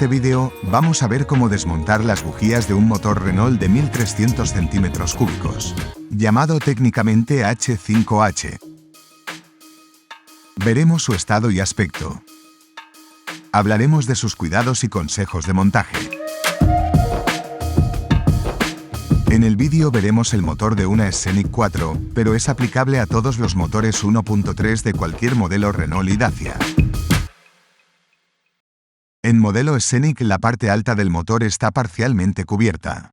este vídeo, vamos a ver cómo desmontar las bujías de un motor Renault de 1300 centímetros cúbicos, llamado técnicamente H5H. Veremos su estado y aspecto. Hablaremos de sus cuidados y consejos de montaje. En el vídeo veremos el motor de una Scenic 4, pero es aplicable a todos los motores 1.3 de cualquier modelo Renault y Dacia. En modelo Scenic la parte alta del motor está parcialmente cubierta.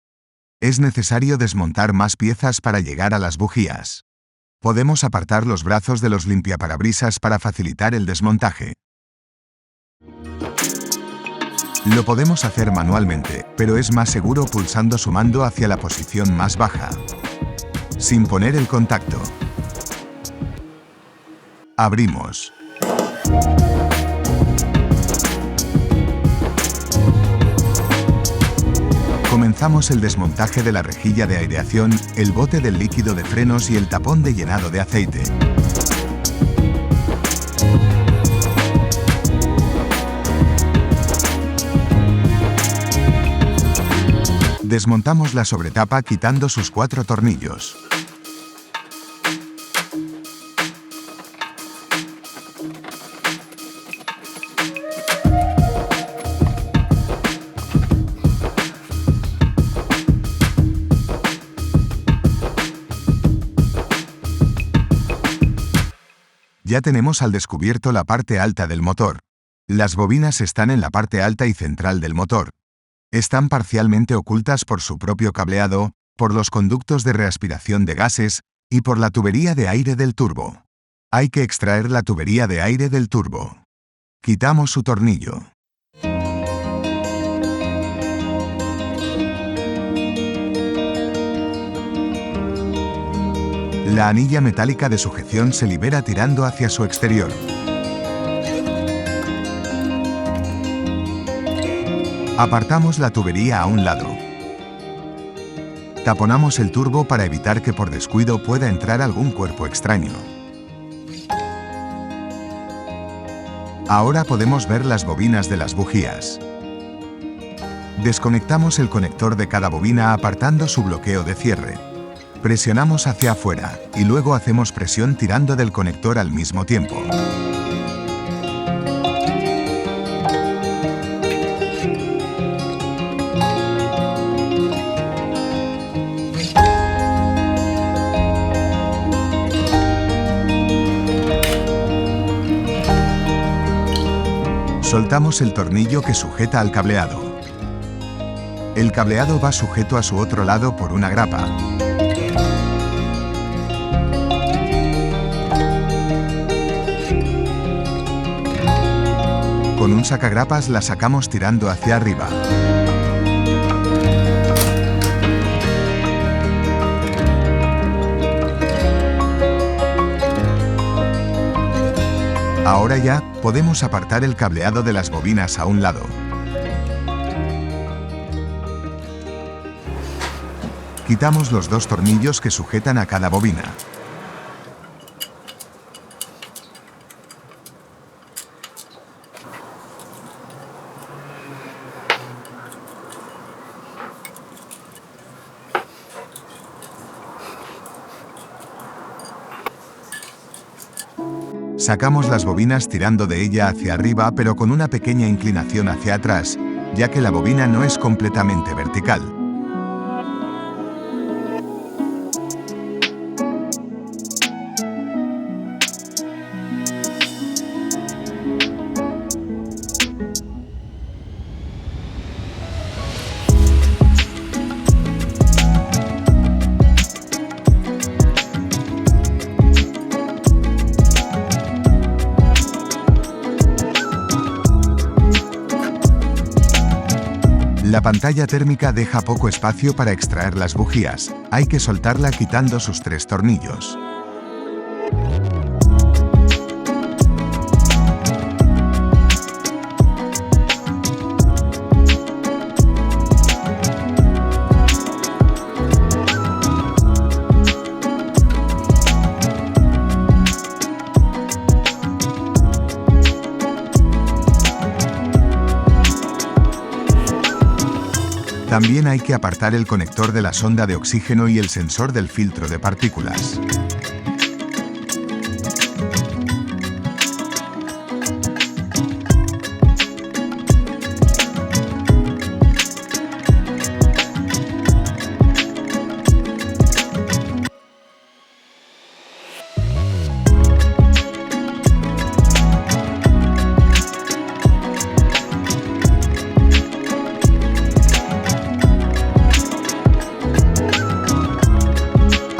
Es necesario desmontar más piezas para llegar a las bujías. Podemos apartar los brazos de los limpiaparabrisas para facilitar el desmontaje. Lo podemos hacer manualmente, pero es más seguro pulsando su mando hacia la posición más baja, sin poner el contacto. Abrimos. Comenzamos el desmontaje de la rejilla de aireación, el bote del líquido de frenos y el tapón de llenado de aceite. Desmontamos la sobretapa quitando sus 4 tornillos. Ya tenemos al descubierto la parte alta del motor. Las bobinas están en la parte alta y central del motor. Están parcialmente ocultas por su propio cableado, por los conductos de reaspiración de gases y por la tubería de aire del turbo. Hay que extraer la tubería de aire del turbo. Quitamos su tornillo. La anilla metálica de sujeción se libera tirando hacia su exterior. Apartamos la tubería a un lado. Taponamos el turbo para evitar que por descuido pueda entrar algún cuerpo extraño. Ahora podemos ver las bobinas de las bujías. Desconectamos el conector de cada bobina apartando su bloqueo de cierre. Presionamos hacia afuera y luego hacemos presión tirando del conector al mismo tiempo. Soltamos el tornillo que sujeta al cableado. El cableado va sujeto a su otro lado por una grapa. Con un sacagrapas la sacamos tirando hacia arriba. Ahora ya, podemos apartar el cableado de las bobinas a un lado. Quitamos los 2 tornillos que sujetan a cada bobina. Sacamos las bobinas tirando de ella hacia arriba pero con una pequeña inclinación hacia atrás, ya que la bobina no es completamente vertical. La pantalla térmica deja poco espacio para extraer las bujías. Hay que soltarla quitando sus 3 tornillos. También hay que apartar el conector de la sonda de oxígeno y el sensor del filtro de partículas.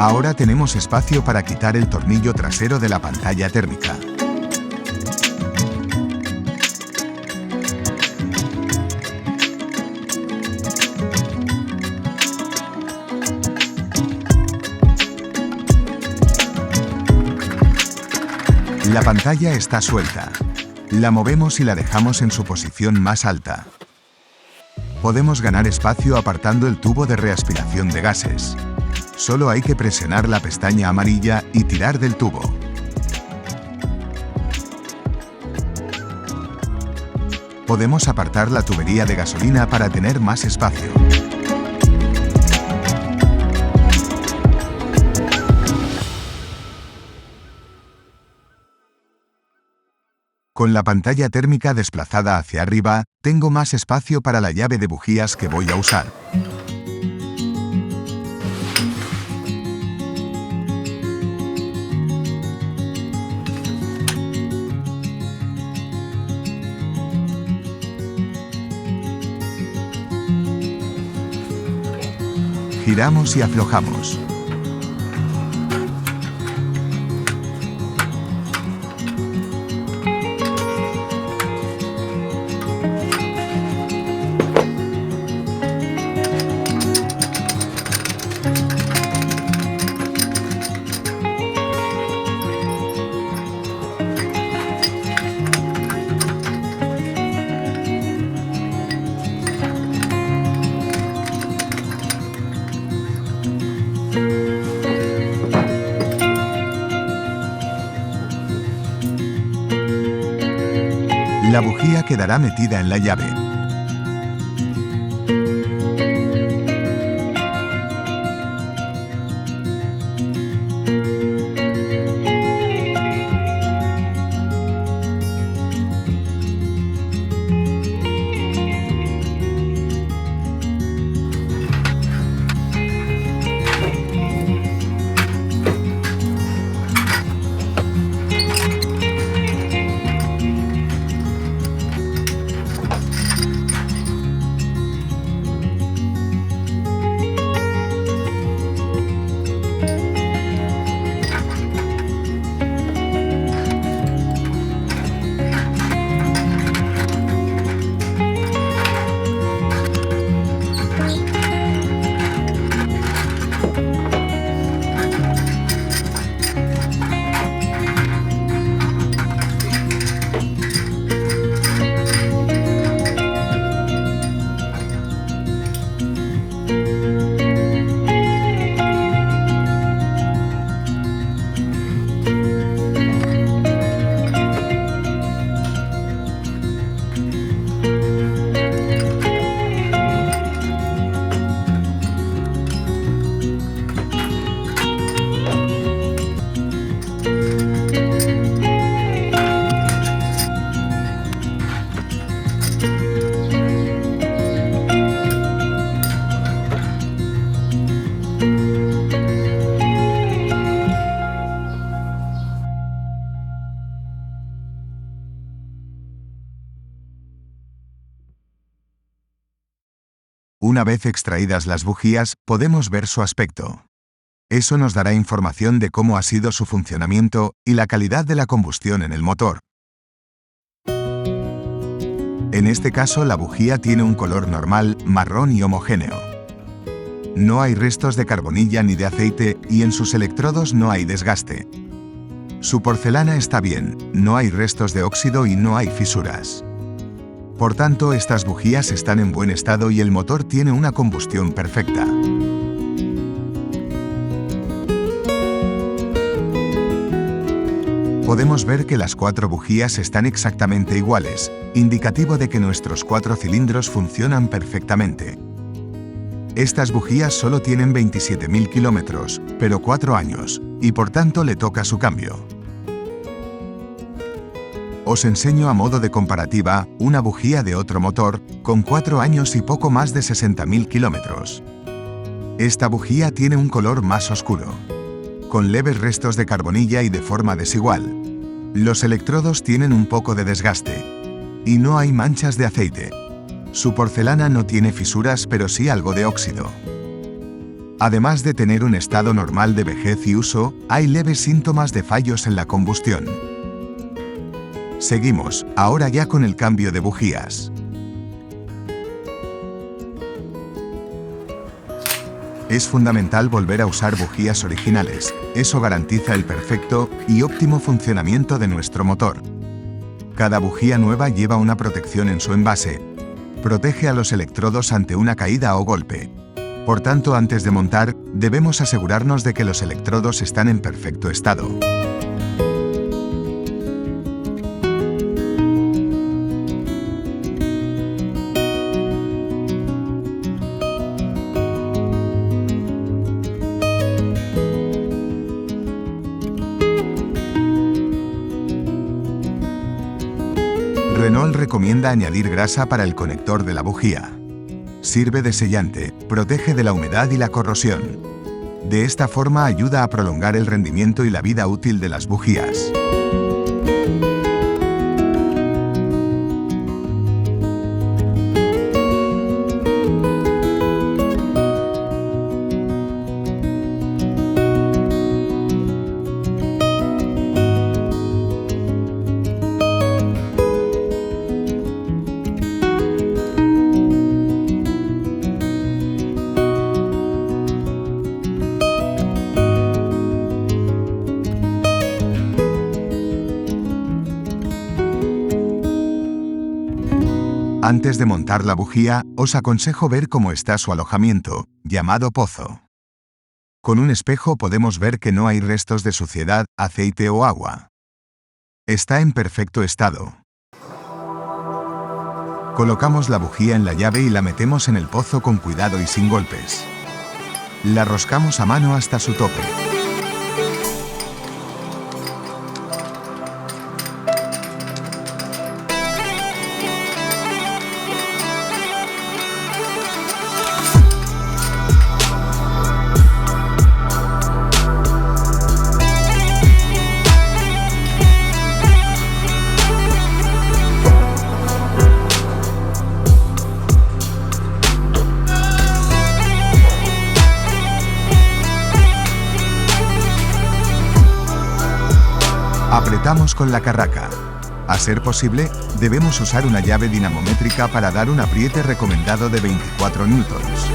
Ahora tenemos espacio para quitar el tornillo trasero de la pantalla térmica. La pantalla está suelta. La movemos y la dejamos en su posición más alta. Podemos ganar espacio apartando el tubo de reaspiración de gases. Solo hay que presionar la pestaña amarilla y tirar del tubo. Podemos apartar la tubería de gasolina para tener más espacio. Con la pantalla térmica desplazada hacia arriba, tengo más espacio para la llave de bujías que voy a usar. Giramos y aflojamos. La bujía quedará metida en la llave. Una vez extraídas las bujías, podemos ver su aspecto. Eso nos dará información de cómo ha sido su funcionamiento y la calidad de la combustión en el motor. En este caso, la bujía tiene un color normal, marrón y homogéneo. No hay restos de carbonilla ni de aceite y en sus electrodos no hay desgaste. Su porcelana está bien, no hay restos de óxido y no hay fisuras. Por tanto, estas bujías están en buen estado y el motor tiene una combustión perfecta. Podemos ver que las 4 bujías están exactamente iguales, indicativo de que nuestros 4 cilindros funcionan perfectamente. Estas bujías solo tienen 27.000 kilómetros, pero 4 años, y por tanto le toca su cambio. Os enseño a modo de comparativa una bujía de otro motor, con 4 años y poco más de 60.000 kilómetros. Esta bujía tiene un color más oscuro, con leves restos de carbonilla y de forma desigual. Los electrodos tienen un poco de desgaste, y no hay manchas de aceite. Su porcelana no tiene fisuras, pero sí algo de óxido. Además de tener un estado normal de vejez y uso, hay leves síntomas de fallos en la combustión. Seguimos, ahora ya con el cambio de bujías. Es fundamental volver a usar bujías originales, eso garantiza el perfecto y óptimo funcionamiento de nuestro motor. Cada bujía nueva lleva una protección en su envase. Protege a los electrodos ante una caída o golpe. Por tanto, antes de montar, debemos asegurarnos de que los electrodos están en perfecto estado. Renault recomienda añadir grasa para el conector de la bujía. Sirve de sellante, protege de la humedad y la corrosión. De esta forma ayuda a prolongar el rendimiento y la vida útil de las bujías. Antes de montar la bujía, os aconsejo ver cómo está su alojamiento, llamado pozo. Con un espejo podemos ver que no hay restos de suciedad, aceite o agua. Está en perfecto estado. Colocamos la bujía en la llave y la metemos en el pozo con cuidado y sin golpes. La roscamos a mano hasta su tope. Apretamos con la carraca. A ser posible, debemos usar una llave dinamométrica para dar un apriete recomendado de 24 newtons.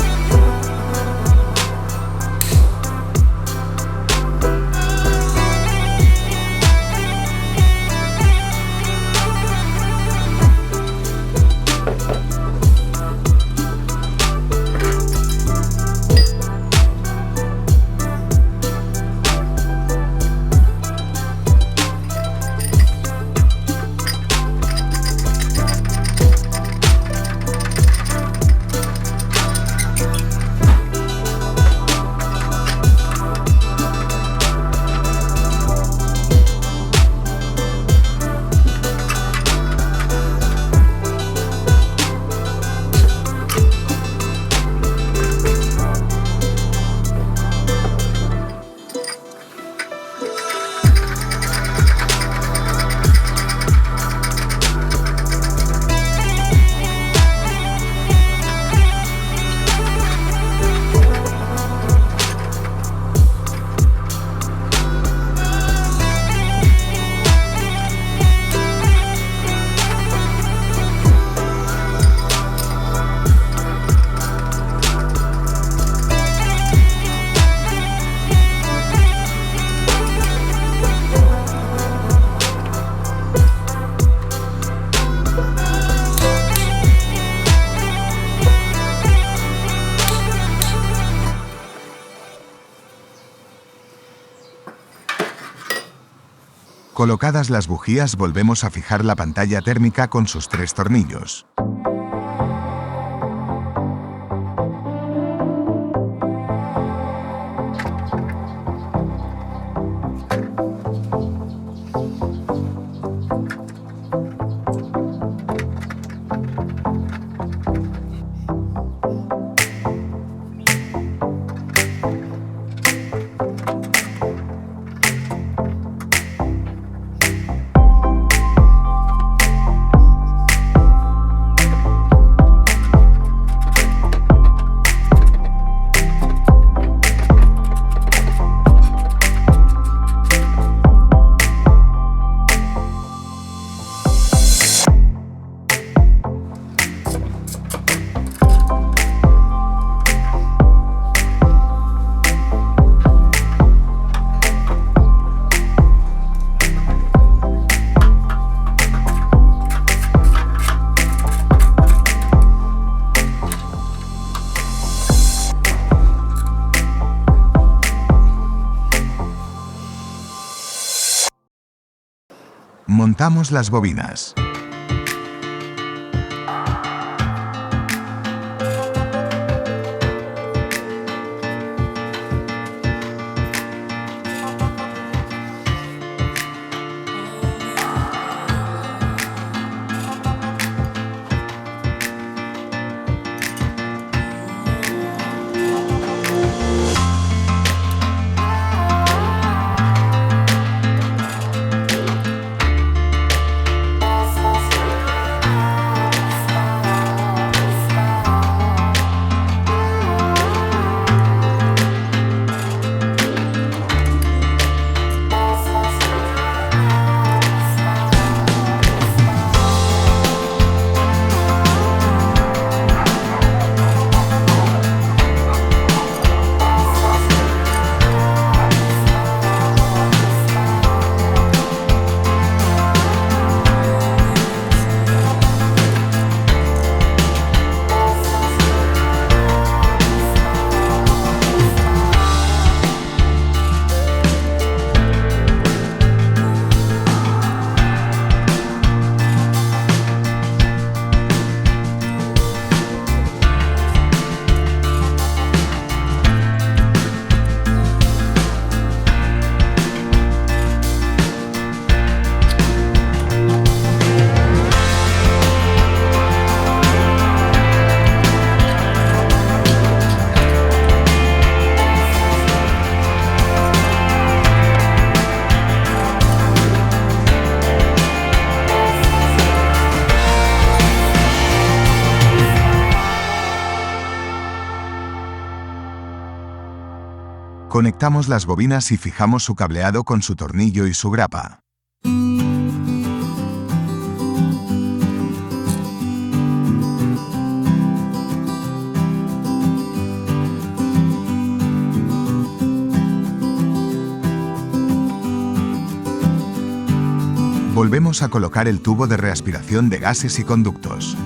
Colocadas las bujías, volvemos a fijar la pantalla térmica con sus 3 tornillos. Montamos las bobinas. Conectamos las bobinas y fijamos su cableado con su tornillo y su grapa. Volvemos a colocar el tubo de reaspiración de gases y conductos.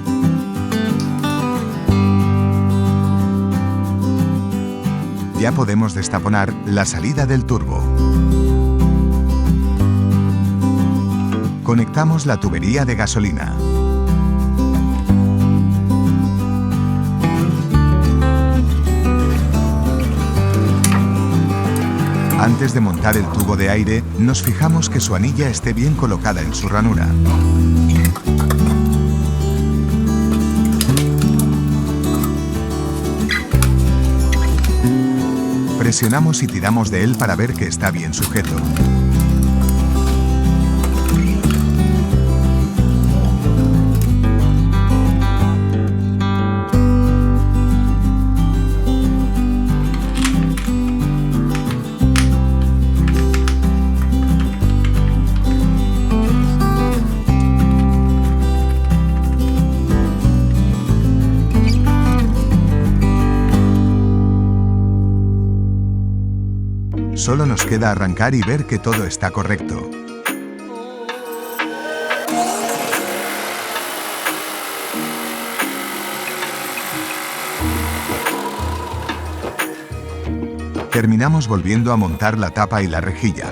Ya podemos destaponar la salida del turbo. Conectamos la tubería de gasolina. Antes de montar el tubo de aire, nos fijamos que su anilla esté bien colocada en su ranura. Presionamos y tiramos de él para ver que está bien sujeto. Solo nos queda arrancar y ver que todo está correcto. Terminamos volviendo a montar la tapa y la rejilla.